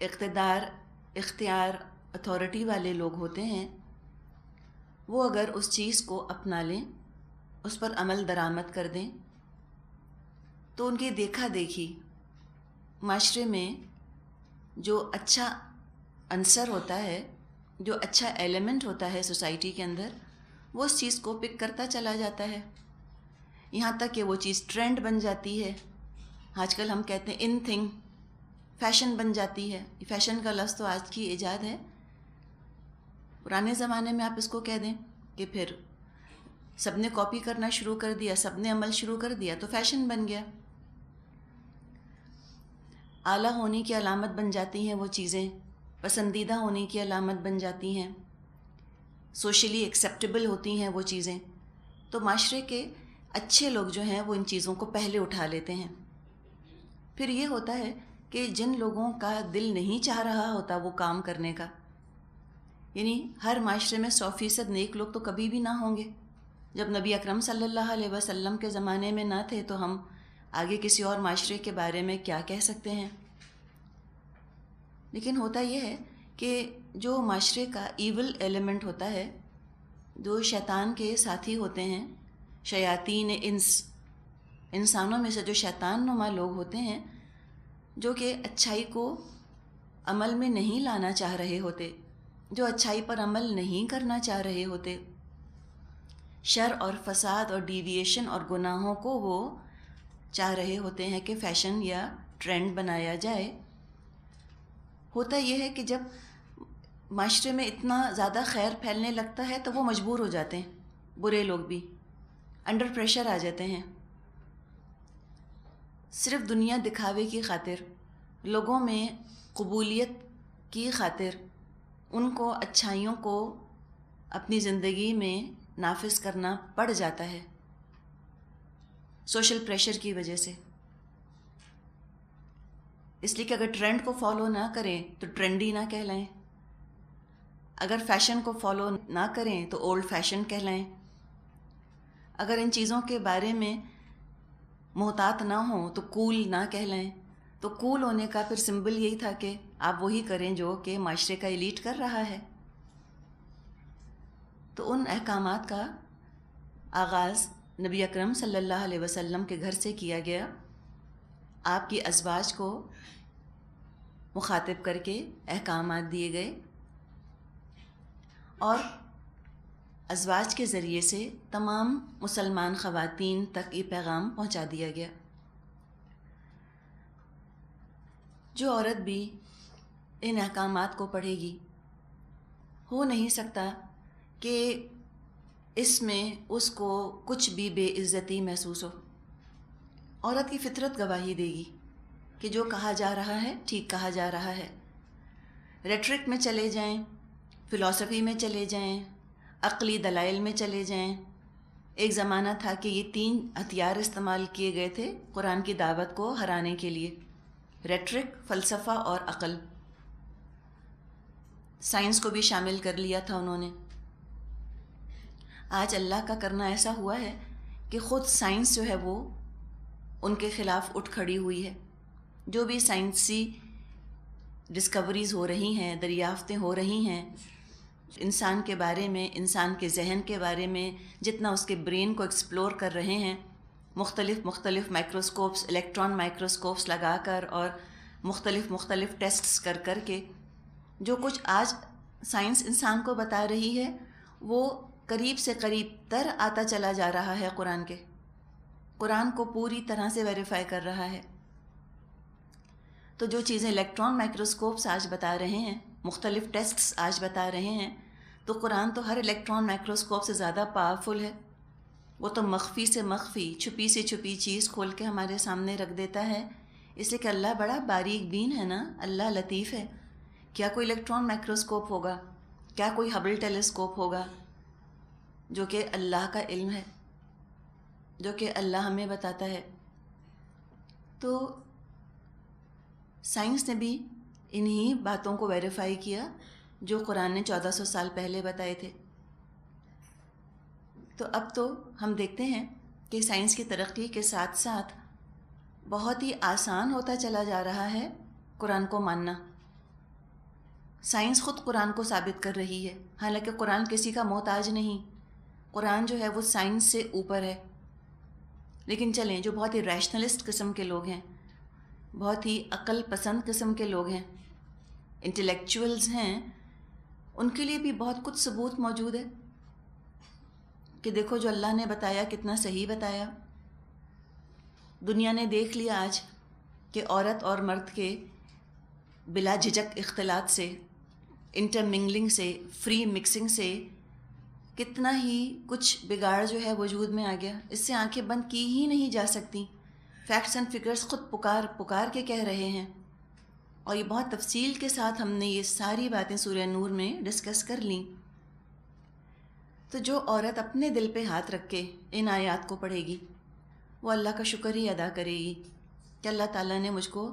اقتدار، اختیار، اتھارٹی والے لوگ ہوتے ہیں، وہ اگر اس چیز کو اپنا لیں، اس پر عمل درآمد کر دیں، تو ان کی دیکھا دیکھی معاشرے میں جو اچھا عنصر ہوتا ہے، جو اچھا ایلیمنٹ ہوتا ہے سوسائٹی کے اندر، وہ اس چیز کو پک کرتا چلا جاتا ہے، یہاں تک کہ وہ چیز ٹرینڈ بن جاتی ہے۔ آج کل ہم کہتے ہیں ان تھنگ، فیشن بن جاتی ہے۔ فیشن کا لفظ تو آج کی ایجاد ہے، پرانے زمانے میں آپ اس کو کہہ دیں کہ پھر سب نے کاپی کرنا شروع کر دیا، سب نے عمل شروع کر دیا تو فیشن بن گیا۔ اعلیٰ ہونے کی علامت بن جاتی ہیں وہ چیزیں، پسندیدہ ہونے کی علامت بن جاتی ہیں، سوشلی ایکسیپٹیبل ہوتی ہیں وہ چیزیں، تو معاشرے کے اچھے لوگ جو ہیں وہ ان چیزوں کو پہلے اٹھا لیتے ہیں۔ پھر یہ ہوتا ہے کہ جن لوگوں کا دل نہیں چاہ رہا ہوتا وہ کام کرنے کا، یعنی ہر معاشرے میں 100% نیک لوگ تو کبھی بھی نہ ہوں گے۔ جب نبی اکرم صلی اللہ علیہ وسلم کے زمانے میں نہ تھے تو ہم آگے کسی اور معاشرے کے بارے میں کیا کہہ سکتے ہیں؟ لیکن ہوتا یہ ہے کہ جو معاشرے کا ایول ایلیمنٹ ہوتا ہے، جو شیطان کے ساتھی ہوتے ہیں، شیاطین انس، انسانوں میں سے جو شیطان نما لوگ ہوتے ہیں، جو کہ اچھائی کو عمل میں نہیں لانا چاہ رہے ہوتے، جو اچھائی پر عمل نہیں کرنا چاہ رہے ہوتے، شر اور فساد اور ڈیویشن اور گناہوں کو وہ چاہ رہے ہوتے ہیں کہ فیشن یا ٹرینڈ بنایا جائے۔ ہوتا یہ ہے کہ جب معاشرے میں اتنا زیادہ خیر پھیلنے لگتا ہے تو وہ مجبور ہو جاتے ہیں، برے لوگ بھی انڈر پریشر آ جاتے ہیں، صرف دنیا دکھاوے کی خاطر، لوگوں میں قبولیت کی خاطر ان کو اچھائیوں کو اپنی زندگی میں نافذ کرنا پڑ جاتا ہے، سوشل پریشر کی وجہ سے۔ اس لیے کہ اگر ٹرینڈ کو فالو نہ کریں تو ٹرینڈی نہ کہلائیں، اگر فیشن کو فالو نہ کریں تو اولڈ فیشن کہلائیں، اگر ان چیزوں کے بارے میں محتاط نہ ہوں تو کول نہ کہلائیں۔ تو کول ہونے کا پھر سمبل یہی تھا کہ آپ وہی کریں جو کہ معاشرے کا ایلیٹ کر رہا ہے۔ تو ان احکامات کا آغاز نبی اکرم صلی اللہ علیہ وسلم کے گھر سے کیا گیا، آپ کی ازواج کو مخاطب کر کے احکامات دیے گئے، اور ازواج کے ذریعے سے تمام مسلمان خواتین تک یہ پیغام پہنچا دیا گیا۔ جو عورت بھی ان احکامات کو پڑھے گی، ہو نہیں سکتا کہ اس میں اس کو کچھ بھی بے عزتی محسوس ہو۔ عورت کی فطرت گواہی دے گی کہ جو کہا جا رہا ہے ٹھیک کہا جا رہا ہے۔ ریٹرک میں چلے جائیں، فلسفی میں چلے جائیں، عقلی دلائل میں چلے جائیں۔ ایک زمانہ تھا کہ یہ 3 ہتھیار استعمال کیے گئے تھے قرآن کی دعوت کو ہرانے کے لیے: ریٹرک، فلسفہ اور عقل۔ سائنس کو بھی شامل کر لیا تھا انہوں نے۔ آج اللہ کا کرنا ایسا ہوا ہے کہ خود سائنس جو ہے وہ ان کے خلاف اٹھ کھڑی ہوئی ہے۔ جو بھی سائنسی ڈسکوریز ہو رہی ہیں، دریافتیں ہو رہی ہیں انسان کے بارے میں، انسان کے ذہن کے بارے میں، جتنا اس کے برین کو ایکسپلور کر رہے ہیں، مختلف مائکروسکوپس، الیکٹران مائکروسکوپس لگا کر اور مختلف ٹیسٹس کر کر کے جو کچھ آج سائنس انسان کو بتا رہی ہے وہ قریب سے قریب تر آتا چلا جا رہا ہے قرآن کو پوری طرح سے ویریفائی کر رہا ہے۔ تو جو چیزیں الیکٹران مائکروسکوپس آج بتا رہے ہیں، مختلف ٹیسٹس آج بتا رہے ہیں، تو قرآن تو ہر الیکٹران مائکروسکوپ سے زیادہ پاورفل ہے۔ وہ تو مخفی سے مخفی، چھپی سے چھپی چیز کھول کے ہمارے سامنے رکھ دیتا ہے، اس لیے کہ اللہ بڑا باریک بین ہے نا، اللہ لطیف ہے۔ کیا کوئی الیکٹران مائکروسکوپ ہوگا، کیا کوئی ہبل ٹیلیسکوپ ہوگا جو کہ اللہ کا علم ہے، جو کہ اللہ ہمیں بتاتا ہے؟ تو سائنس نے بھی انہی باتوں کو ویریفائی کیا جو قرآن نے 1400 سال پہلے بتائے تھے۔ تو اب تو ہم دیکھتے ہیں کہ سائنس کی ترقی کے ساتھ ساتھ بہت ہی آسان ہوتا چلا جا رہا ہے قرآن کو ماننا۔ سائنس خود قرآن کو ثابت کر رہی ہے، حالانکہ قرآن کسی کا محتاج نہیں، قرآن جو ہے وہ سائنس سے اوپر ہے۔ لیکن چلیں، جو بہت ہی ریشنلسٹ قسم کے لوگ ہیں، بہت ہی عقل پسند قسم کے لوگ ہیں، انٹلیکچوئلز ہیں، ان کے لیے بھی بہت کچھ ثبوت موجود ہے کہ دیکھو جو اللہ نے بتایا کتنا صحیح بتایا۔ دنیا نے دیکھ لیا آج کہ عورت اور مرد کے بلا جھجک اختلاط سے، انٹرمنگلنگ سے، فری مکسنگ سے کتنا ہی کچھ بگاڑ جو ہے وجود میں آ گیا۔ اس سے آنکھیں بند کی ہی نہیں جا سکتی۔ فیکٹس اینڈ فگرز خود پکار کے کہہ رہے ہیں، اور یہ بہت تفصیل کے ساتھ ہم نے یہ ساری باتیں سورہ نور میں ڈسکس کر لیں۔ تو جو عورت اپنے دل پہ ہاتھ رکھ کے ان آیات کو پڑھے گی، وہ اللہ کا شکر ہی ادا کرے گی کہ اللہ تعالیٰ نے مجھ کو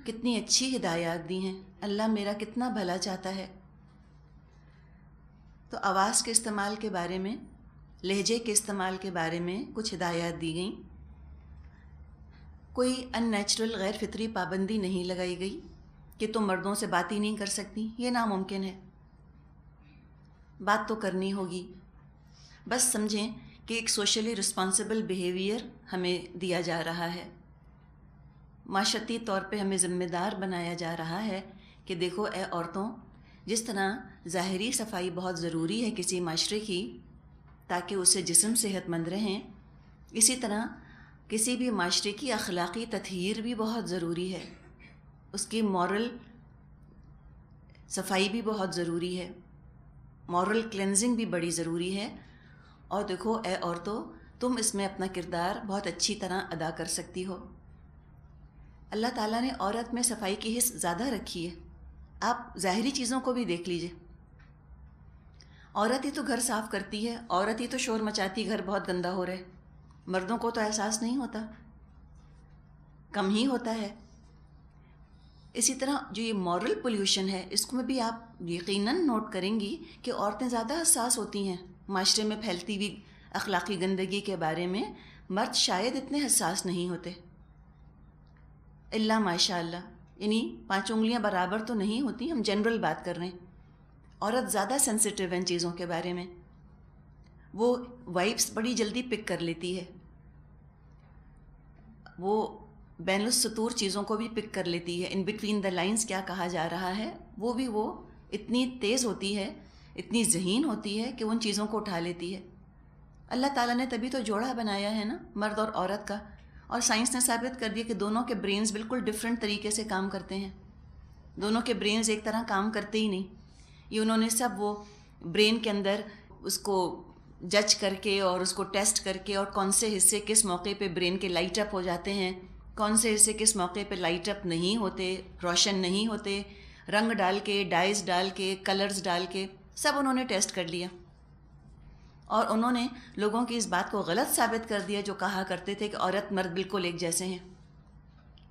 کتنی اچھی ہدایات دی ہیں، اللہ میرا کتنا بھلا چاہتا ہے۔ تو آواز کے استعمال کے بارے میں، لہجے کے استعمال کے بارے میں کچھ ہدایات دی گئیں۔ کوئی ان نیچرل غیر فطری پابندی نہیں لگائی گئی کہ تم مردوں سے بات ہی نہیں کر سکتی، یہ ناممکن ہے، بات تو کرنی ہوگی۔ بس سمجھیں کہ ایک سوشلی رسپانسبل بیہیویئر ہمیں دیا جا رہا ہے، معاشرتی طور پہ ہمیں ذمہ دار بنایا جا رہا ہے کہ دیکھو اے عورتوں، جس طرح ظاہری صفائی بہت ضروری ہے کسی معاشرے کی تاکہ اس سے جسم صحت مند رہیں، اسی طرح کسی بھی معاشرے کی اخلاقی تطہیر بھی بہت ضروری ہے، اس کی مورل صفائی بھی بہت ضروری ہے، مورل کلینزنگ بھی بڑی ضروری ہے۔ اور دیکھو اے عورتوں، تم اس میں اپنا کردار بہت اچھی طرح ادا کر سکتی ہو۔ اللہ تعالیٰ نے عورت میں صفائی کی حس زیادہ رکھی ہے۔ آپ ظاہری چیزوں کو بھی دیکھ لیجئے، عورت ہی تو گھر صاف کرتی ہے، عورت ہی تو شور مچاتی گھر بہت گندا ہو رہا ہے، مردوں کو تو احساس نہیں ہوتا، کم ہی ہوتا ہے۔ اسی طرح جو یہ مورل پولیوشن ہے، اس کو میں بھی آپ یقیناً نوٹ کریں گی کہ عورتیں زیادہ حساس ہوتی ہیں معاشرے میں پھیلتی ہوئی اخلاقی گندگی کے بارے میں، مرد شاید اتنے حساس نہیں ہوتے، اللہ ماشاء اللہ، یعنی 5 انگلیاں برابر تو نہیں ہوتی، ہم جنرل بات کر رہے ہیں۔ عورت زیادہ سینسیٹیو ہے ان چیزوں کے بارے میں، وہ وائبس بڑی جلدی پک کر لیتی ہے، وہ بین السطور چیزوں کو بھی پک کر لیتی ہے، ان بٹوین دا لائنز کیا کہا جا رہا ہے وہ بھی وہ اتنی تیز ہوتی ہے، اتنی ذہین ہوتی ہے کہ ان چیزوں کو اٹھا لیتی ہے۔ اللہ تعالیٰ نے تبھی تو جوڑا بنایا ہے نا، مرد اور عورت کا، اور سائنس نے ثابت کر دیا کہ دونوں کے برینز بالکل ڈیفرنٹ طریقے سے کام کرتے ہیں، دونوں کے برینز ایک طرح کام کرتے ہی نہیں۔ یہ انہوں نے سب وہ برین کے اندر اس کو جج کر کے اور اس کو ٹیسٹ کر کے، اور کون سے حصے کس موقع پہ برین کے لائٹ اپ ہو جاتے ہیں، کون سے حصے کس موقع پہ لائٹ اپ نہیں ہوتے، روشن نہیں ہوتے، رنگ ڈال کے، ڈائز ڈال کے، کلرز ڈال کے، سب انہوں نے ٹیسٹ کر لیا، اور انہوں نے لوگوں کی اس بات کو غلط ثابت کر دیا جو کہا کرتے تھے کہ عورت مرد بالکل ایک جیسے ہیں۔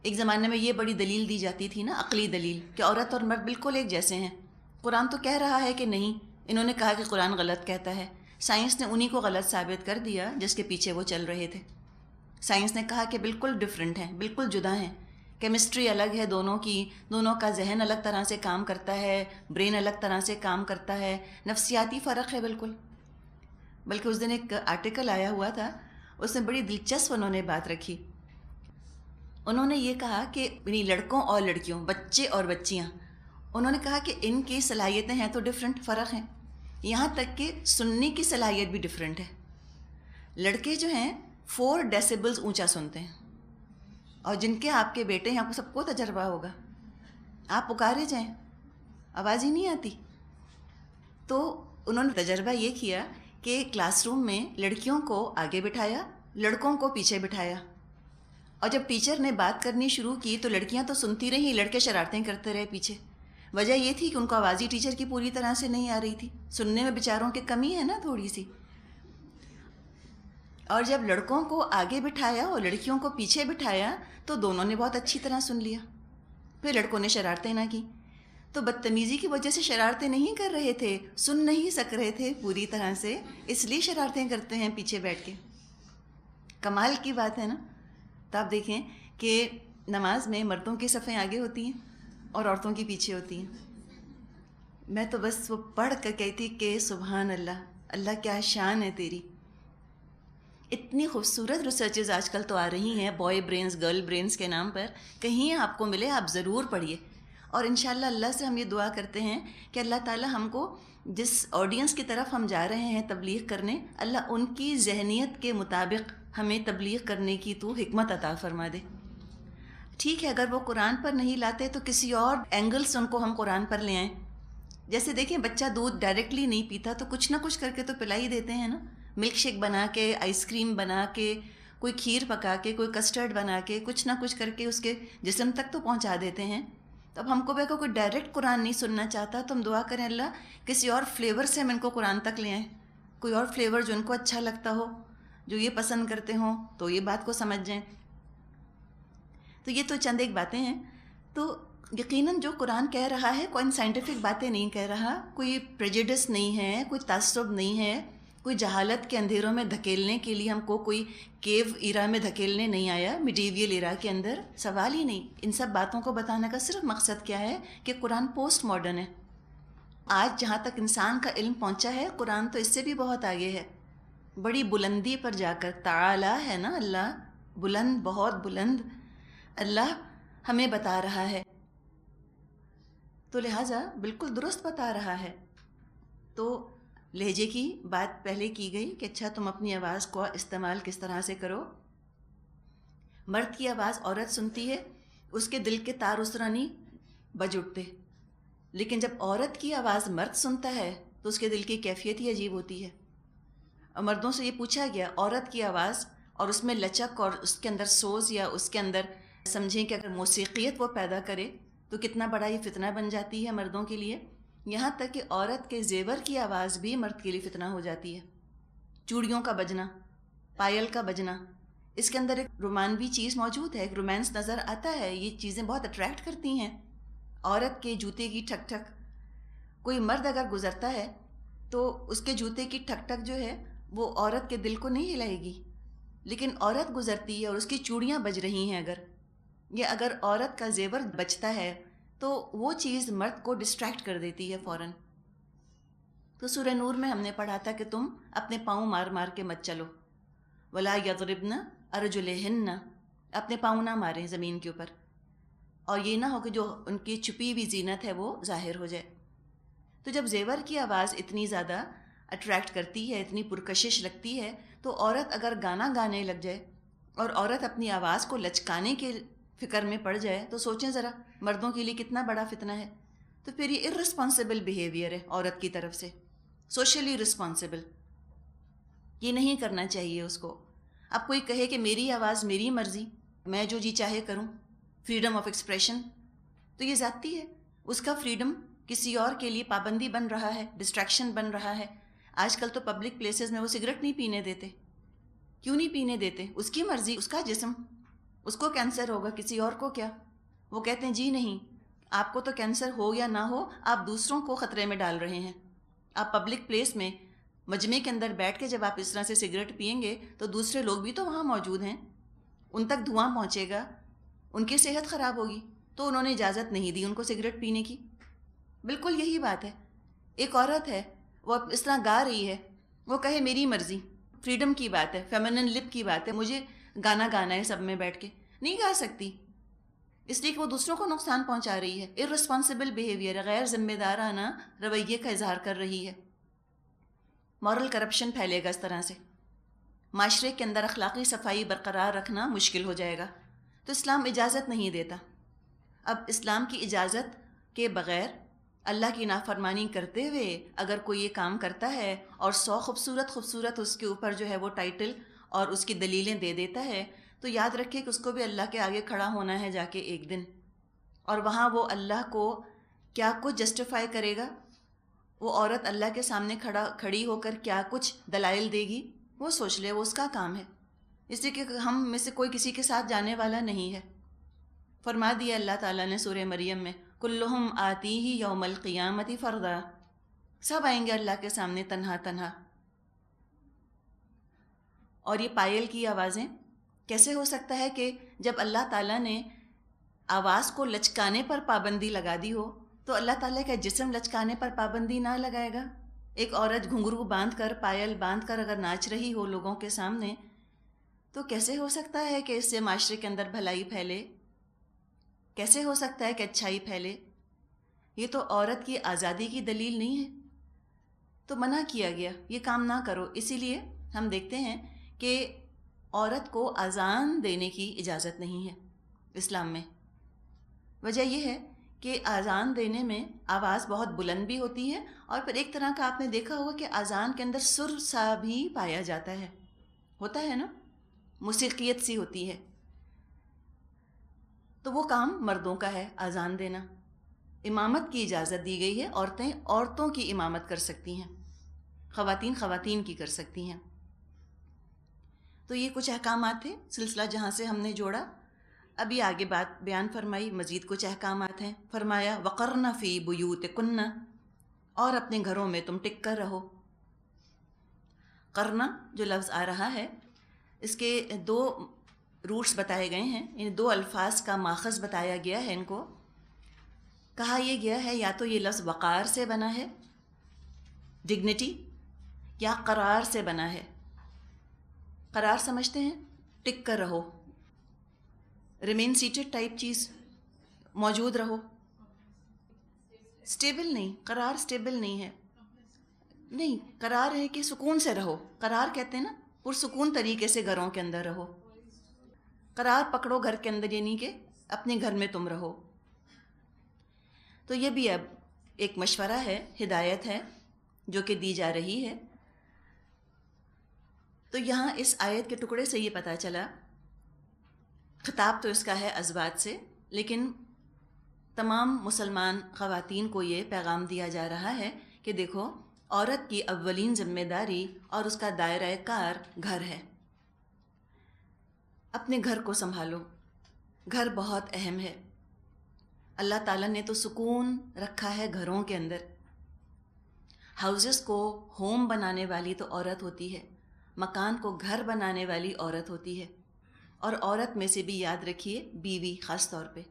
ایک زمانے میں یہ بڑی دلیل دی جاتی تھی نا، عقلی دلیل، کہ عورت اور مرد بالکل ایک جیسے ہیں۔ قرآن تو کہہ رہا ہے کہ نہیں، انہوں نے کہا کہ قرآن غلط کہتا ہے، سائنس نے انہی کو غلط ثابت کر دیا جس کے پیچھے وہ چل رہے تھے۔ سائنس نے کہا کہ بالکل ڈیفرنٹ ہیں، بالکل جدا ہیں، کیمسٹری الگ ہے دونوں کی، دونوں کا ذہن الگ طرح سے کام کرتا ہے، برین الگ طرح سے کام کرتا ہے، نفسیاتی فرق ہے بالکل۔ بلکہ اس دن ایک آرٹیکل آیا ہوا تھا، اس میں بڑی دلچسپ انہوں نے بات رکھی۔ انہوں نے یہ کہا کہ لڑکوں اور لڑکیوں، بچے اور بچیاں، انہوں نے کہا کہ ان کی صلاحیتیں ہیں تو ڈیفرنٹ، فرق ہیں، یہاں تک کہ سننے کی صلاحیت بھی ڈیفرنٹ ہے۔ لڑکے جو ہیں 4 ڈیسیبلز اونچا سنتے ہیں، اور جن کے آپ کے بیٹے ہیں، آپ کو سب کو تجربہ ہوگا، آپ پکارے جائیں آواز ہی نہیں آتی۔ تو انہوں نے تجربہ یہ کیا کہ کلاس روم میں لڑکیوں کو آگے بٹھایا، لڑکوں کو پیچھے بٹھایا، اور جب ٹیچر نے بات کرنی شروع کی تو لڑکیاں تو سنتی رہیں، لڑکے شرارتیں کرتے رہے پیچھے۔ وجہ یہ تھی کہ ان کو آواز ہی ٹیچر کی پوری طرح سے نہیں آ رہی تھی، سننے میں بیچاروں کی کمی ہے نا تھوڑی سی۔ اور جب لڑکوں کو آگے بٹھایا اور لڑکیوں کو پیچھے بٹھایا تو دونوں نے بہت اچھی طرح سن لیا، پھر لڑکوں نے شرارتیں نہ کی۔ تو بدتمیزی کی وجہ سے شرارتیں نہیں کر رہے تھے، سن نہیں سک رہے تھے پوری طرح سے، اس لیے شرارتیں کرتے ہیں پیچھے بیٹھ کے۔ کمال کی بات ہے نا۔ تو آپ دیکھیں کہ نماز میں مردوں کی صفیں آگے ہوتی ہیں اور عورتوں کی پیچھے ہوتی ہیں، میں تو بس وہ پڑھ کر کہتی کہ سبحان اللہ، اللہ کیا شان ہے تیری. اتنی خوبصورت ریسرچز آج کل تو آ رہی ہیں بوائے برینز گرل برینز کے نام پر، کہیں آپ کو ملے آپ ضرور پڑھیے. اور انشاءاللہ اللہ سے ہم یہ دعا کرتے ہیں کہ اللہ تعالی ہم کو جس آڈینس کی طرف ہم جا رہے ہیں تبلیغ کرنے، اللہ ان کی ذہنیت کے مطابق ہمیں تبلیغ کرنے کی تو حکمت عطا فرما دے. ٹھیک ہے، اگر وہ قرآن پر نہیں لاتے تو کسی اور اینگل سے ان کو ہم قرآن پر لے آئیں. جیسے دیکھیں بچہ دودھ ڈائریکٹلی نہیں پیتا تو کچھ نہ کچھ کر کے تو پلا ہی دیتے ہیں نا. ملک شیک بنا کے، آئس کریم بنا کے، کوئی کھیر پکا کے، کوئی کسٹرڈ بنا کے، کچھ نہ کچھ کر کے اس کے جسم تک تو پہنچا دیتے ہیں. تو اب ہم کو بھی کوئی ڈائریکٹ قرآن نہیں سننا چاہتا تو ہم دعا کریں اللہ کسی اور فلیور سے ہم ان کو قرآن تک لے آئیں. کوئی اور فلیور جو ان کو اچھا لگتا ہو، جو یہ پسند کرتے ہوں تو یہ بات کو سمجھ جائیں. تو یہ تو چند ایک باتیں ہیں. تو یقیناً جو قرآن کہہ رہا ہے کوئی سائنٹیفک باتیں نہیں کہہ رہا، کوئی پریجڈس نہیں ہے، کوئی تعصب نہیں ہے، کوئی جہالت کے اندھیروں میں دھکیلنے کے لیے ہم کو کوئی کیو ایرا میں دھکیلنے نہیں آیا، میڈیویل ایرا کے اندر. سوال ہی نہیں. ان سب باتوں کو بتانے کا صرف مقصد کیا ہے کہ قرآن پوسٹ ماڈرن ہے. آج جہاں تک انسان کا علم پہنچا ہے قرآن تو اس سے بھی بہت آگے ہے. بڑی بلندی پر جا کر تعالی ہے نا اللہ، بلند، بہت بلند اللہ ہمیں بتا رہا ہے. تو لہٰذا بالکل درست بتا رہا ہے. تو لہجے کی بات پہلے کی گئی کہ اچھا تم اپنی آواز کو استعمال کس طرح سے کرو. مرد کی آواز عورت سنتی ہے، اس کے دل کے تار اس طرح نہیں بج اٹھتے، لیکن جب عورت کی آواز مرد سنتا ہے تو اس کے دل کی کیفیت ہی عجیب ہوتی ہے. اور مردوں سے یہ پوچھا گیا عورت کی آواز اور اس میں لچک اور اس کے اندر سوز یا اس کے اندر سمجھیں کہ اگر موسیقیت وہ پیدا کرے تو کتنا بڑا یہ فتنہ بن جاتی ہے مردوں کے لیے. یہاں تک کہ عورت کے زیور کی آواز بھی مرد کے لیے فتنہ ہو جاتی ہے. چوڑیوں کا بجنا، پائل کا بجنا، اس کے اندر ایک رومانوی چیز موجود ہے، ایک رومانس نظر آتا ہے. یہ چیزیں بہت اٹریکٹ کرتی ہیں. عورت کے جوتے کی ٹھک ٹھک، کوئی مرد اگر گزرتا ہے تو اس کے جوتے کی ٹھک ٹھک جو ہے وہ عورت کے دل کو نہیں ہلائے گی، لیکن عورت گزرتی ہے اور اس کی چوڑیاں بج رہی ہیں اگر، یا اگر عورت کا زیور بجتا ہے تو وہ چیز مرد کو ڈسٹریکٹ کر دیتی ہے فوراً. تو سورہ نور میں ہم نے پڑھا تھا کہ تم اپنے پاؤں مار مار کے مت چلو، ولا یضربن ارجلہن، اپنے پاؤں نہ ماریں زمین کے اوپر، اور یہ نہ ہو کہ جو ان کی چھپی ہوئی زینت ہے وہ ظاہر ہو جائے. تو جب زیور کی آواز اتنی زیادہ اٹریکٹ کرتی ہے، اتنی پرکشش لگتی ہے، تو عورت اگر گانا گانے لگ جائے اور عورت اپنی آواز کو لچکانے کے فکر میں پڑ جائے تو سوچیں ذرا مردوں کے لیے کتنا بڑا فتنہ ہے. تو پھر یہ ارسپانسبل بیہیویئر ہے عورت کی طرف سے، سوشلی رسپانسبل. یہ نہیں کرنا چاہیے اس کو. اب کوئی کہے کہ میری آواز میری مرضی، میں جو جی چاہے کروں، فریڈم آف ایکسپریشن، تو یہ ذاتی ہے. اس کا فریڈم کسی اور کے لیے پابندی بن رہا ہے، ڈسٹریکشن بن رہا ہے. آج کل تو پبلک پلیسز میں وہ سگریٹ نہیں پینے دیتے. کیوں نہیں پینے دیتے؟ اس کی مرضی، اس کا جسم، اس کو کینسر ہوگا، کسی اور کو کیا. وہ کہتے ہیں جی نہیں، آپ کو تو کینسر ہو یا نہ ہو، آپ دوسروں کو خطرے میں ڈال رہے ہیں. آپ پبلک پلیس میں مجمع کے اندر بیٹھ کے جب آپ اس طرح سے سگریٹ پئیں گے تو دوسرے لوگ بھی تو وہاں موجود ہیں، ان تک دھواں پہنچے گا، ان کی صحت خراب ہوگی. تو انہوں نے اجازت نہیں دی ان کو سگریٹ پینے کی. بالکل یہی بات ہے. ایک عورت ہے، وہ اس طرح گا رہی ہے، وہ کہے میری مرضی، فریڈم کی بات ہے، فیمنن لپ کی بات ہے، مجھے گانا گانا ہے سب میں بیٹھ کے. نہیں گا سکتی، اس لیے کہ وہ دوسروں کو نقصان پہنچا رہی ہے. ارسپانسبل بیہیویئر، غیر ذمہ دارانہ رویے کا اظہار کر رہی ہے. مورل کرپشن پھیلے گا اس طرح سے، معاشرے کے اندر اخلاقی صفائی برقرار رکھنا مشکل ہو جائے گا. تو اسلام اجازت نہیں دیتا. اب اسلام کی اجازت کے بغیر اللہ کی نافرمانی کرتے ہوئے اگر کوئی یہ کام کرتا ہے اور 100 خوبصورت اس کے اوپر جو ہے وہ ٹائٹل اور اس کی دلیلیں دے دیتا ہے، تو یاد رکھے کہ اس کو بھی اللہ کے آگے کھڑا ہونا ہے جا کے ایک دن، اور وہاں وہ اللہ کو کیا کچھ جسٹیفائی کرے گا. وہ عورت اللہ کے سامنے کھڑی ہو کر کیا کچھ دلائل دے گی، وہ سوچ لے، وہ اس کا کام ہے. اس لیے کہ ہم میں سے کوئی کسی کے ساتھ جانے والا نہیں ہے. فرما دیا اللہ تعالیٰ نے سورہ مریم میں، کلہم آتیہ یوم القیامت فردا، سب آئیں گے اللہ کے سامنے تنہا تنہا. اور یہ پائل کی آوازیں کیسے ہو سکتا ہے کہ جب اللہ تعالیٰ نے آواز کو لچکانے پر پابندی لگا دی ہو تو اللہ تعالیٰ کا جسم لچکانے پر پابندی نہ لگائے گا؟ ایک عورت گھنگرو باندھ کر، پائل باندھ کر اگر ناچ رہی ہو لوگوں کے سامنے، تو کیسے ہو سکتا ہے کہ اس سے معاشرے کے اندر بھلائی پھیلے؟ کیسے ہو سکتا ہے کہ اچھائی پھیلے؟ یہ تو عورت کی آزادی کی دلیل نہیں ہے. تو منع کیا گیا، یہ کام نہ کرو. اسی لیے ہم دیکھتے ہیں کہ عورت کو اذان دینے کی اجازت نہیں ہے اسلام میں. وجہ یہ ہے کہ اذان دینے میں آواز بہت بلند بھی ہوتی ہے، اور پھر ایک طرح کا آپ نے دیکھا ہوگا کہ اذان کے اندر سر سا بھی پایا جاتا ہے، ہوتا ہے نا، موسیقیت سی ہوتی ہے. تو وہ کام مردوں کا ہے اذان دینا. امامت کی اجازت دی گئی ہے، عورتیں عورتوں کی امامت کر سکتی ہیں، خواتین کی کر سکتی ہیں. تو یہ کچھ احکامات تھے سلسلہ جہاں سے ہم نے جوڑا. ابھی آگے بات بیان فرمائی، مزید کچھ احکامات ہیں. فرمایا وقرن فی بیوتکن، اور اپنے گھروں میں تم ٹک کر رہو. قرنا جو لفظ آ رہا ہے، اس کے دو روٹس بتائے گئے ہیں، ان دو الفاظ کا ماخذ بتایا گیا ہے. ان کو کہا یہ گیا ہے یا تو یہ لفظ وقار سے بنا ہے، ڈگنیٹی، یا قرار سے بنا ہے. قرار سمجھتے ہیں، ٹک کر رہو، ریمین سیٹڈ ٹائپ چیز، موجود رہو. سٹیبل نہیں، قرار سٹیبل نہیں ہے. نہیں، قرار ہے کہ سکون سے رہو. قرار کہتے ہیں نا، پرسکون طریقے سے گھروں کے اندر رہو. قرار پکڑو گھر کے اندر، یعنی کہ اپنے گھر میں تم رہو. تو یہ بھی اب ایک مشورہ ہے، ہدایت ہے جو کہ دی جا رہی ہے. تو یہاں اس آیت کے ٹکڑے سے یہ پتہ چلا، خطاب تو اس کا ہے ازواج سے، لیکن تمام مسلمان خواتین کو یہ پیغام دیا جا رہا ہے کہ دیکھو، عورت کی اولین ذمہ داری اور اس کا دائرہ کار گھر ہے. اپنے گھر کو سنبھالو. گھر بہت اہم ہے. اللہ تعالیٰ نے تو سکون رکھا ہے گھروں کے اندر. ہاؤسز کو ہوم بنانے والی تو عورت ہوتی ہے، مکان کو گھر بنانے والی عورت ہوتی ہے. اور عورت میں سے بھی یاد رکھیے بیوی خاص طور پہ.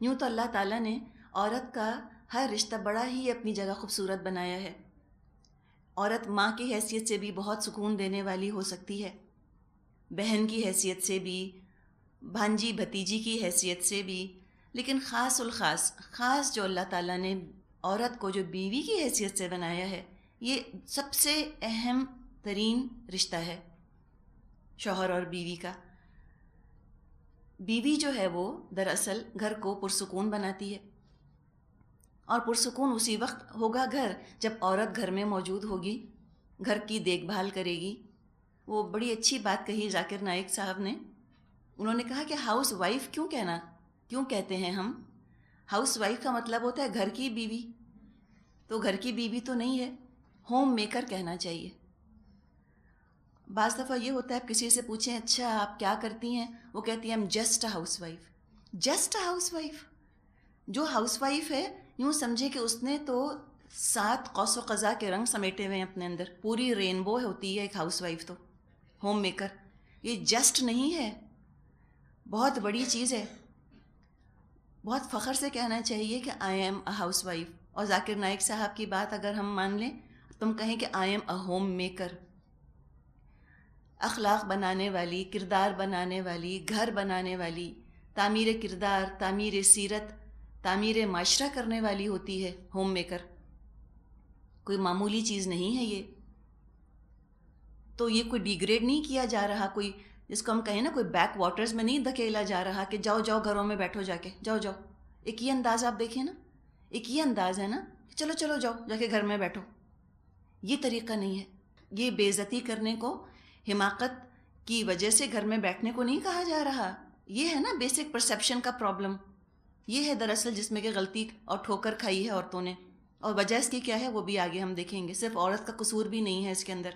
یوں تو اللہ تعالیٰ نے عورت کا ہر رشتہ بڑا ہی اپنی جگہ خوبصورت بنایا ہے. عورت ماں کی حیثیت سے بھی بہت سکون دینے والی ہو سکتی ہے، بہن کی حیثیت سے بھی، بھانجی بھتیجی کی حیثیت سے بھی. لیکن خاص جو اللہ تعالیٰ نے عورت کو جو بیوی کی حیثیت سے بنایا ہے، یہ سب سے اہم ترین رشتہ ہے شوہر اور بیوی کا. بیوی جو ہے وہ دراصل گھر کو پرسکون بناتی ہے، اور پرسکون اسی وقت ہوگا گھر جب عورت گھر میں موجود ہوگی، گھر کی دیکھ بھال کرے گی. وہ بڑی اچھی بات کہی ذاکر نائک صاحب نے. انہوں نے کہا کہ ہاؤس وائف کیوں کہتے ہیں ہم؟ ہاؤس وائف کا مطلب ہوتا ہے گھر کی بیوی. تو گھر کی بیوی تو نہیں ہے، ہوم میکر کہنا چاہیے. بعض دفعہ یہ ہوتا ہے، آپ کسی سے پوچھیں اچھا آپ کیا کرتی ہیں، وہ کہتی ہیں am just a house wife. Just a house wife. جو ہاؤس وائف ہے یوں سمجھے کہ اس نے تو 7 قوس و قزح کے رنگ سمیٹے ہوئے ہیں اپنے اندر. پوری رینبو ہوتی ہے ایک ہاؤس وائف تو، ہوم میکر. یہ جسٹ نہیں ہے، بہت بڑی چیز ہے. بہت فخر سے کہنا چاہیے کہ I am a house wife. اور ذاکر نائک صاحب کی بات اگر ہم مان لیں، تم کہیں کہ I am a home maker. اخلاق بنانے والی، کردار بنانے والی، گھر بنانے والی، تعمیر کردار، تعمیر سیرت، تعمیر معاشرہ کرنے والی ہوتی ہے ہوم میکر. کوئی معمولی چیز نہیں ہے یہ. تو یہ کوئی ڈیگریڈ نہیں کیا جا رہا، کوئی جس کو ہم کہیں نا کوئی بیک واٹرز میں نہیں دھکیلا جا رہا کہ جاؤ گھروں میں بیٹھو جا کے، جاؤ. ایک یہ انداز آپ دیکھیں نا، ایک یہ انداز ہے نا، چلو جاؤ جا کے گھر میں بیٹھو. یہ طریقہ نہیں ہے. یہ بے عزتی کرنے کو، حماقت کی وجہ سے گھر میں بیٹھنے کو نہیں کہا جا رہا. یہ ہے نا بیسک پرسیپشن کا پرابلم. یہ ہے دراصل جس میں کہ غلطی اور ٹھوکر کھائی ہے عورتوں نے. اور وجہ اس کی کیا ہے وہ بھی آگے ہم دیکھیں گے. صرف عورت کا قصور بھی نہیں ہے اس کے اندر،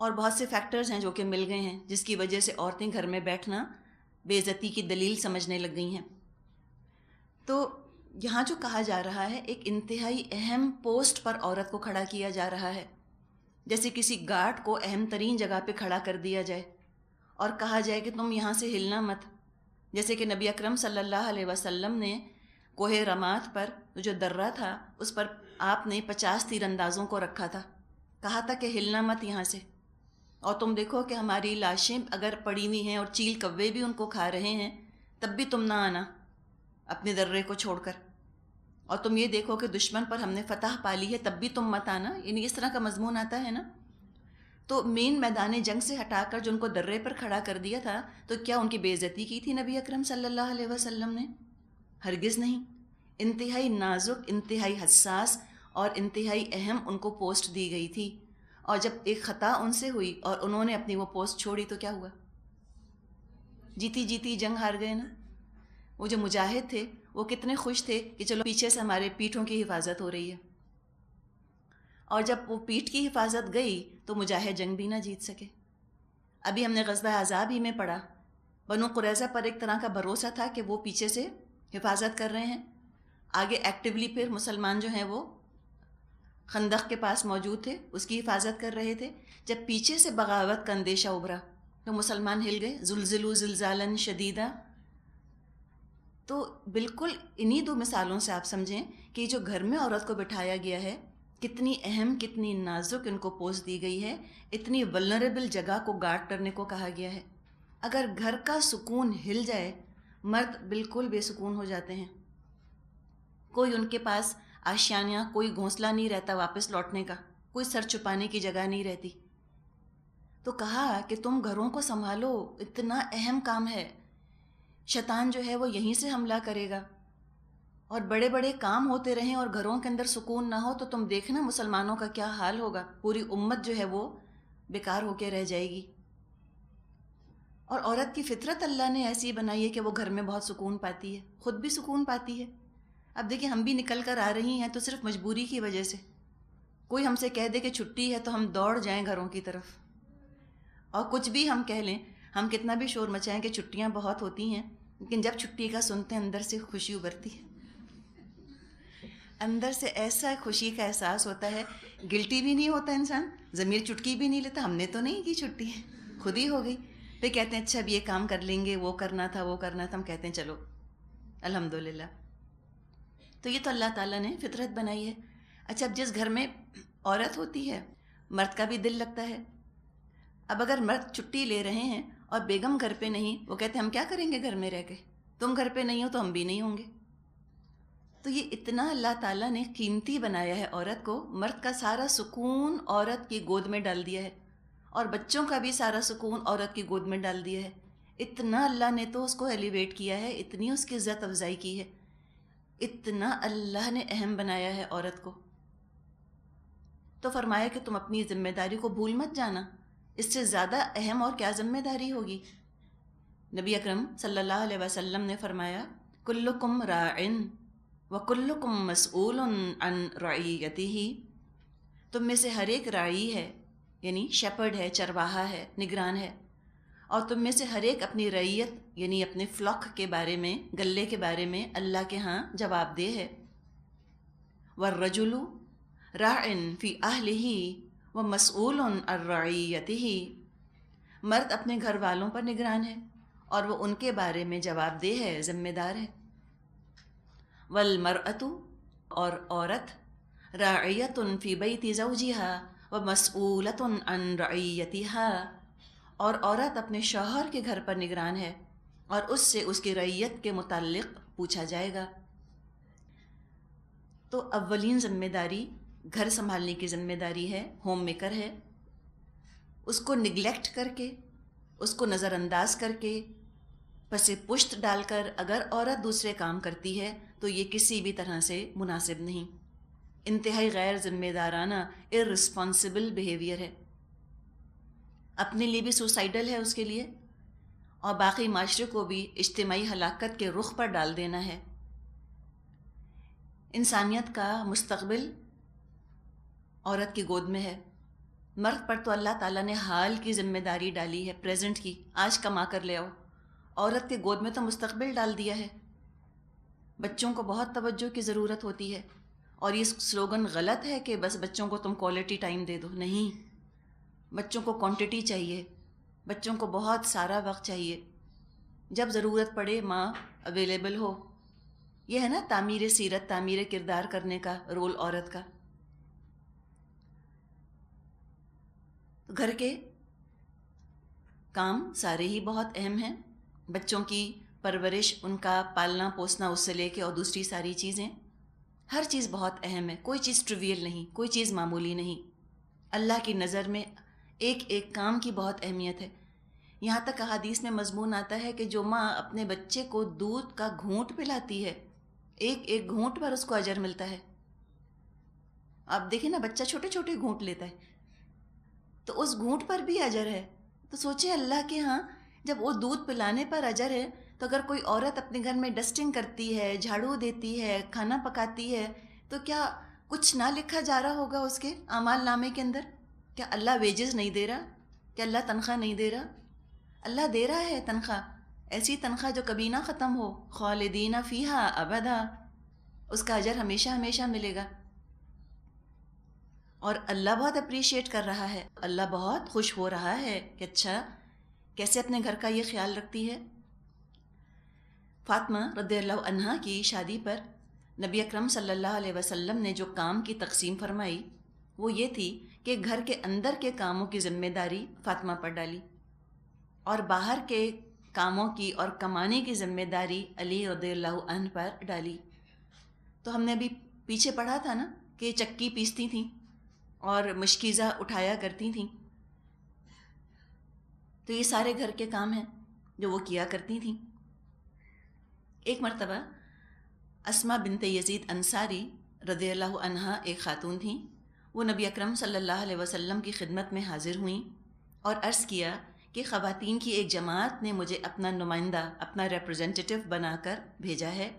اور بہت سے فیکٹرز ہیں جو کہ مل گئے ہیں جس کی وجہ سے عورتیں گھر میں بیٹھنا بے عزتی کی دلیل سمجھنے لگ گئی ہیں. تو یہاں جو کہا جا رہا ہے، ایک انتہائی اہم پوسٹ پر عورت کو کھڑا کیا جا رہا ہے. جیسے کسی گارڈ کو اہم ترین جگہ پہ کھڑا کر دیا جائے اور کہا جائے کہ تم یہاں سے ہلنا مت. جیسے کہ نبی اکرم صلی اللہ علیہ وسلم نے کوہ رمات پر جو درہ تھا اس پر آپ نے 50 تیر اندازوں کو رکھا تھا، کہا تھا کہ ہلنا مت یہاں سے، اور تم دیکھو کہ ہماری لاشیں اگر پڑی ہوئی ہیں اور چیل کوے بھی ان کو کھا رہے ہیں تب بھی تم نہ آنا اپنے درے کو چھوڑ کر، اور تم یہ دیکھو کہ دشمن پر ہم نے فتح پا لی ہے تب بھی تم مت آنا، یعنی اس طرح کا مضمون آتا ہے نا۔ تو مین میدان جنگ سے ہٹا کر جو ان کو درے پر کھڑا کر دیا تھا، تو کیا ان کی بے عزتی کی تھی نبی اکرم صلی اللہ علیہ وسلم نے؟ ہرگز نہیں۔ انتہائی نازک، انتہائی حساس اور انتہائی اہم ان کو پوسٹ دی گئی تھی، اور جب ایک خطا ان سے ہوئی اور انہوں نے اپنی وہ پوسٹ چھوڑی تو کیا ہوا؟ جیتی جیتی جنگ ہار گئے نا۔ وہ جو مجاہد تھے وہ کتنے خوش تھے کہ چلو پیچھے سے ہمارے پیٹھوں کی حفاظت ہو رہی ہے، اور جب وہ پیٹھ کی حفاظت گئی تو مجاہد جنگ بھی نہ جیت سکے۔ ابھی ہم نے غزوہ احزاب ہی میں پڑھا، بنو قریظہ پر ایک طرح کا بھروسہ تھا کہ وہ پیچھے سے حفاظت کر رہے ہیں، آگے ایکٹیولی پھر مسلمان جو ہیں وہ خندق کے پاس موجود تھے، اس کی حفاظت کر رہے تھے۔ جب پیچھے سے بغاوت کا اندیشہ ابھرا تو مسلمان ہل گئے، زلزلوا زلزالا شدیدا۔ تو بالکل انہی دو مثالوں سے آپ سمجھیں کہ جو گھر میں عورت کو بٹھایا گیا ہے کتنی اہم، کتنی نازک ان کو پوسٹ دی گئی ہے، اتنی ولنریبل جگہ کو گارڈ کرنے کو کہا گیا ہے۔ اگر گھر کا سکون ہل جائے مرد بالکل بے سکون ہو جاتے ہیں، کوئی ان کے پاس آشیانہ، کوئی گھونسلہ نہیں رہتا واپس لوٹنے کا، کوئی سر چھپانے کی جگہ نہیں رہتی۔ تو کہا کہ تم گھروں کو سنبھالو، اتنا اہم کام ہے، شیطان جو ہے وہ یہیں سے حملہ کرے گا، اور بڑے بڑے کام ہوتے رہیں اور گھروں کے اندر سکون نہ ہو تو تم دیکھنا مسلمانوں کا کیا حال ہوگا، پوری امت جو ہے وہ بیکار ہو کے رہ جائے گی۔ اور عورت کی فطرت اللہ نے ایسی بنائی ہے کہ وہ گھر میں بہت سکون پاتی ہے، خود بھی سکون پاتی ہے۔ اب دیکھیں ہم بھی نکل کر آ رہی ہیں تو صرف مجبوری کی وجہ سے، کوئی ہم سے کہہ دے کہ چھٹی ہے تو ہم دوڑ جائیں گھروں کی طرف، اور کچھ بھی ہم کہہ لیں، ہم کتنا بھی شور مچائیں کہ چھٹیاں بہت ہوتی ہیں، لیکن جب چھٹی کا سنتے ہیں اندر سے خوشی ابھرتی ہے، اندر سے ایسا خوشی کا احساس ہوتا ہے، گلٹی بھی نہیں ہوتا انسان، ضمیر چٹکی بھی نہیں لیتا ہم نے تو نہیں کی چھٹی ہے، خود ہی ہو گئی۔ پھر کہتے ہیں اچھا اب یہ کام کر لیں گے، وہ کرنا تھا وہ کرنا تھا، ہم کہتے ہیں چلو الحمدللہ۔ تو یہ تو اللہ تعالیٰ نے فطرت بنائی ہے۔ اچھا اب جس گھر میں عورت ہوتی ہے مرد کا بھی دل لگتا ہے۔ اب اگر مرد چھٹی لے رہے ہیں اور بیگم گھر پہ نہیں، وہ کہتے ہیں ہم کیا کریں گے گھر میں رہ کے، تم گھر پہ نہیں ہو تو ہم بھی نہیں ہوں گے۔ تو یہ اتنا اللہ تعالیٰ نے قیمتی بنایا ہے عورت کو، مرد کا سارا سکون عورت کی گود میں ڈال دیا ہے، اور بچوں کا بھی سارا سکون عورت کی گود میں ڈال دیا ہے۔ اتنا اللہ نے تو اس کو ایلیویٹ کیا ہے، اتنی اس کی عزت افزائی کی ہے، اتنا اللہ نے اہم بنایا ہے عورت کو۔ تو فرمایا کہ تم اپنی ذمہ داری کو بھول مت جانا، اس سے زیادہ اہم اور کیا ذمہ داری ہوگی۔ نبی اکرم صلی اللہ علیہ وسلم نے فرمایا کلکم راعن وکلکم مسئول عن رعیتہ، تم میں سے ہر ایک راعی ہے، یعنی شیپرڈ ہے، چرواہا ہے، نگران ہے، اور تم میں سے ہر ایک اپنی رعیت یعنی اپنے فلاک کے بارے میں، گلے کے بارے میں اللہ کے ہاں جواب دہ ہے۔ والرجل راع فی اہلہ ومسئول عن رعیتہ، مرد اپنے گھر والوں پر نگران ہے اور وہ ان کے بارے میں جواب دہ ہے، ذمہ دار ہے۔ والمرأۃ، اور عورت، راعیۃ فی بیت زوجہا ومسئولۃ عن رعیتہا، اور عورت اپنے شوہر کے گھر پر نگران ہے اور اس سے اس کی رعیت کے متعلق پوچھا جائے گا۔ تو اولین ذمہ داری گھر سنبھالنے کی ذمہ داری ہے، ہوم میکر ہے۔ اس کو نگلیکٹ کر کے، اس کو نظر انداز کر کے، پس پشت ڈال کر اگر عورت دوسرے کام کرتی ہے تو یہ کسی بھی طرح سے مناسب نہیں، انتہائی غیر ذمہ دارانہ ارسپانسبل بیہیویئر ہے، اپنے لیے بھی سوسائڈل ہے اس کے لیے، اور باقی معاشرے کو بھی اجتماعی ہلاکت کے رخ پر ڈال دینا ہے۔ انسانیت کا مستقبل عورت کی گود میں ہے۔ مرد پر تو اللہ تعالیٰ نے حال کی ذمہ داری ڈالی ہے، پریزنٹ کی، آج کما کر لے آؤ۔ عورت کے گود میں تو مستقبل ڈال دیا ہے۔ بچوں کو بہت توجہ کی ضرورت ہوتی ہے، اور یہ سلوگن غلط ہے کہ بس بچوں کو تم کوالٹی ٹائم دے دو، نہیں، بچوں کو کوانٹٹی چاہیے، بچوں کو بہت سارا وقت چاہیے، جب ضرورت پڑے ماں اویلیبل ہو، یہ ہے نا تعمیر سیرت، تعمیر کردار کرنے کا رول عورت کا. تو گھر کے کام سارے ہی بہت اہم ہیں. بچوں کی پرورش، ان کا پالنا پوسنا اس سے لے کے اور دوسری ساری چیزیں، ہر چیز بہت اہم ہے. کوئی چیز ٹریویل نہیں، کوئی چیز معمولی نہیں. اللہ کی نظر میں ایک ایک کام کی بہت اہمیت ہے. یہاں تک احادیث میں مضمون آتا ہے کہ جو ماں اپنے بچے کو دودھ کا گھونٹ پلاتی ہے، ایک ایک گھونٹ پر اس کو اجر ملتا ہے. آپ دیکھیں نا، بچہ چھوٹے چھوٹے گھونٹ لیتا ہے تو اس گھونٹ پر بھی اجر ہے. تو سوچیں اللہ کے ہاں جب وہ دودھ پلانے پر اجر ہے، تو اگر کوئی عورت اپنے گھر میں ڈسٹنگ کرتی ہے، جھاڑو دیتی ہے، کھانا پکاتی ہے، تو کیا کچھ نہ لکھا جا رہا ہوگا اس کے اعمال نامے کے اندر؟ کیا اللہ ویجز نہیں دے رہا؟ کیا اللہ تنخواہ نہیں دے رہا؟ اللہ دے رہا ہے تنخواہ، ایسی تنخواہ جو کبھی نہ ختم ہو. خالدین فیہا ابدا، اس کا اجر ہمیشہ ہمیشہ ملے گا. اور اللہ بہت اپریشیٹ کر رہا ہے، اللہ بہت خوش ہو رہا ہے کہ اچھا کیسے اپنے گھر کا یہ خیال رکھتی ہے. فاطمہ رضی اللہ عنہا کی شادی پر نبی اکرم صلی اللہ علیہ وسلم نے جو کام کی تقسیم فرمائی وہ یہ تھی کہ گھر کے اندر کے کاموں کی ذمہ داری فاطمہ پر ڈالی اور باہر کے کاموں کی اور کمانے کی ذمہ داری علی رضی اللہ عنہ پر ڈالی. تو ہم نے ابھی پیچھے پڑھا تھا نا کہ چکی پیستی تھیں اور مشکیزہ اٹھایا کرتی تھیں. تو یہ سارے گھر کے کام ہیں جو وہ کیا کرتی تھیں. ایک مرتبہ اسماء بنت یزید انصاری رضی اللہ عنہا ایک خاتون تھیں. وہ نبی اکرم صلی اللہ علیہ وسلم کی خدمت میں حاضر ہوئیں اور عرض کیا کہ خواتین کی ایک جماعت نے مجھے اپنا نمائندہ، اپنا ریپرزینٹیٹو بنا کر بھیجا ہے.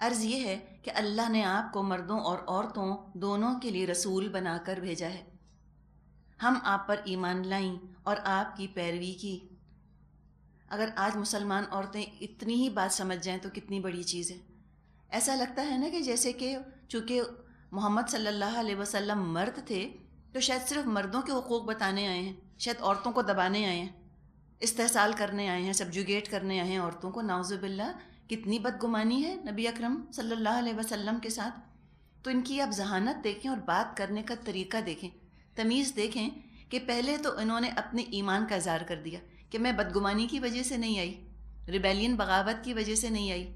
عرض یہ ہے کہ اللہ نے آپ کو مردوں اور عورتوں دونوں کے لیے رسول بنا کر بھیجا ہے. ہم آپ پر ایمان لائیں اور آپ کی پیروی کی. اگر آج مسلمان عورتیں اتنی ہی بات سمجھ جائیں تو کتنی بڑی چیز ہے. ایسا لگتا ہے نا کہ جیسے کہ چونکہ محمد صلی اللہ علیہ وسلم مرد تھے تو شاید صرف مردوں کے حقوق بتانے آئے ہیں، شاید عورتوں کو دبانے آئے ہیں، استحصال کرنے آئے ہیں، سبجوگیٹ کرنے آئے ہیں عورتوں کو. نعوذ باللہ، کتنی بدگمانی ہے نبی اکرم صلی اللہ علیہ وسلم کے ساتھ. تو ان کی آپ ذہانت دیکھیں اور بات کرنے کا طریقہ دیکھیں، تمیز دیکھیں کہ پہلے تو انہوں نے اپنے ایمان کا اظہار کر دیا کہ میں بدگمانی کی وجہ سے نہیں آئی، ریبیلین بغاوت کی وجہ سے نہیں آئی.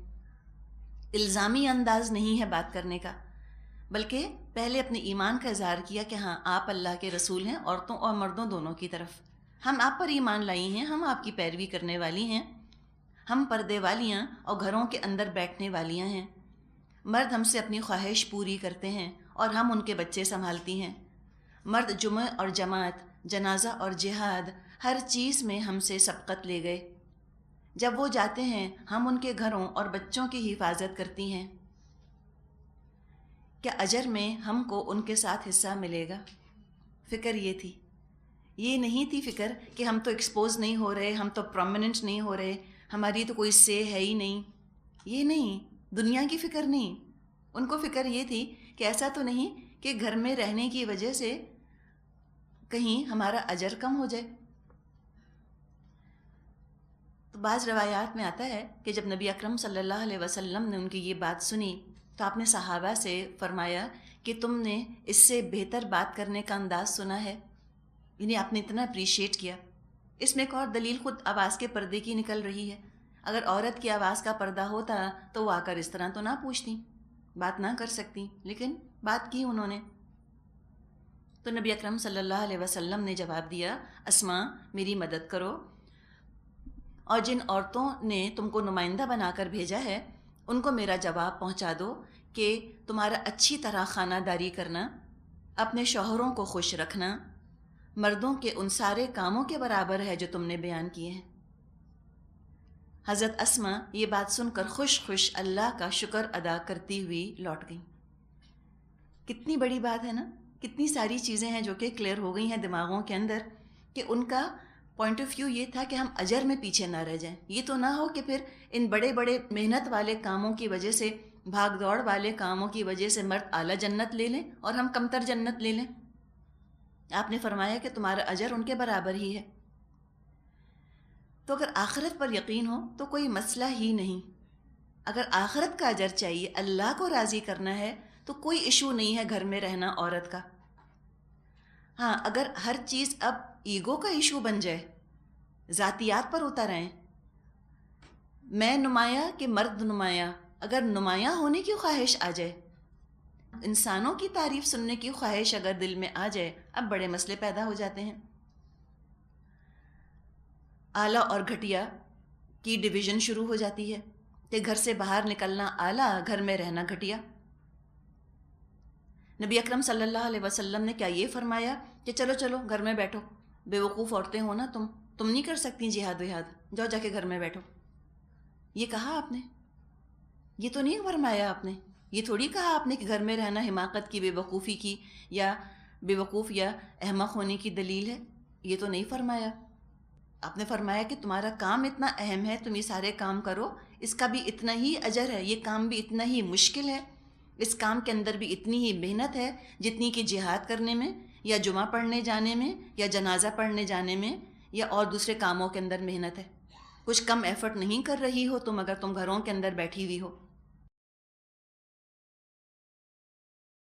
الزامی انداز نہیں ہے بات کرنے کا، بلکہ پہلے اپنے ایمان کا اظہار کیا کہ ہاں آپ اللہ کے رسول ہیں، عورتوں اور مردوں دونوں کی طرف. ہم آپ پر ایمان لائی ہیں، ہم آپ کی پیروی کرنے والی ہیں، ہم پردے والیاں اور گھروں کے اندر بیٹھنے والیاں ہیں. مرد ہم سے اپنی خواہش پوری کرتے ہیں اور ہم ان کے بچے سنبھالتی ہیں. مرد جمعہ اور جماعت، جنازہ اور جہاد، ہر چیز میں ہم سے سبقت لے گئے. جب وہ جاتے ہیں ہم ان کے گھروں اور بچوں کی حفاظت کرتی ہیں. کیا اجر میں ہم کو ان کے ساتھ حصہ ملے گا؟ فکر یہ تھی. یہ نہیں تھی فکر کہ ہم تو ایکسپوز نہیں ہو رہے، ہم تو پرومیننٹ نہیں ہو رہے، ہماری تو کوئی سے ہے ہی نہیں. یہ نہیں، دنیا کی فکر نہیں. ان کو فکر یہ تھی کہ ایسا تو نہیں کہ گھر میں رہنے کی وجہ سے کہیں ہمارا اجر کم ہو جائے. تو بعض روایات میں آتا ہے کہ جب نبی اکرم صلی اللہ علیہ وسلم نے ان کی یہ بات سنی تو آپ نے صحابہ سے فرمایا کہ تم نے اس سے بہتر بات کرنے کا انداز سنا ہے. یعنی آپ نے اتنا اپریشیٹ کیا. اس میں ایک اور دلیل خود آواز کے پردے کی نکل رہی ہے. اگر عورت کی آواز کا پردہ ہوتا تو وہ آ کر اس طرح تو نہ پوچھتی، بات نہ کر سکتی، لیکن بات کی انہوں نے. تو نبی اکرم صلی اللہ علیہ وسلم نے جواب دیا، اسماء میری مدد کرو، اور جن عورتوں نے تم کو نمائندہ بنا کر بھیجا ہے ان کو میرا جواب پہنچا دو کہ تمہارا اچھی طرح خانہ داری کرنا، اپنے شوہروں کو خوش رکھنا، مردوں کے ان سارے کاموں کے برابر ہے جو تم نے بیان کیے ہیں. حضرت اسماء یہ بات سن کر خوش خوش اللہ کا شکر ادا کرتی ہوئی لوٹ گئیں. کتنی بڑی بات ہے نا، کتنی ساری چیزیں ہیں جو کہ کلیئر ہو گئی ہیں دماغوں کے اندر کہ ان کا پوائنٹ آف ویو یہ تھا کہ ہم اجر میں پیچھے نہ رہ جائیں. یہ تو نہ ہو کہ پھر ان بڑے بڑے محنت والے کاموں کی وجہ سے، بھاگ دوڑ والے کاموں کی وجہ سے مرد اعلیٰ جنت لے لیں اور ہم کمتر جنت لے لیں. آپ نے فرمایا کہ تمہارا اجر ان کے برابر ہی ہے. تو اگر آخرت پر یقین ہو تو کوئی مسئلہ ہی نہیں. اگر آخرت کا اجر چاہیے، اللہ کو راضی کرنا ہے، تو کوئی ایشو نہیں ہے گھر میں رہنا عورت کا. ہاں، اگر ہر چیز اب ایگو کا ایشو بن جائے، ذاتیات پر اتر آئیں، میں نمایاں کہ مرد نمایاں، اگر نمایاں ہونے کی خواہش آ جائے، انسانوں کی تعریف سننے کی خواہش اگر دل میں آ جائے، اب بڑے مسئلے پیدا ہو جاتے ہیں. اعلیٰ اور گھٹیا کی ڈویژن شروع ہو جاتی ہے کہ گھر سے باہر نکلنا اعلیٰ، گھر میں رہنا گھٹیا. نبی اکرم صلی اللہ علیہ وسلم نے کیا یہ فرمایا کہ چلو چلو گھر میں بیٹھو، بے وقوف عورتیں ہو نا تم نہیں کر سکتی جہاد وہاد، جاؤ جا کے گھر میں بیٹھو؟ یہ کہا آپ نے؟ یہ تو نہیں فرمایا آپ نے. یہ تھوڑی کہا آپ نے کہ گھر میں رہنا حماقت کی، بے وقوفی کی، یا بے وقوف یا احمق ہونے کی دلیل ہے. یہ تو نہیں فرمایا. آپ نے فرمایا کہ تمہارا کام اتنا اہم ہے، تم یہ سارے کام کرو، اس کا بھی اتنا ہی اجر ہے، یہ کام بھی اتنا ہی مشکل ہے، اس کام کے اندر بھی اتنی ہی محنت ہے جتنی کہ جہاد کرنے میں، یا جمعہ پڑھنے جانے میں، یا جنازہ پڑھنے جانے میں، یا اور دوسرے کاموں کے اندر محنت ہے. کچھ کم ایفرٹ نہیں کر رہی ہو تم اگر تم گھروں کے اندر بیٹھی ہوئی ہو.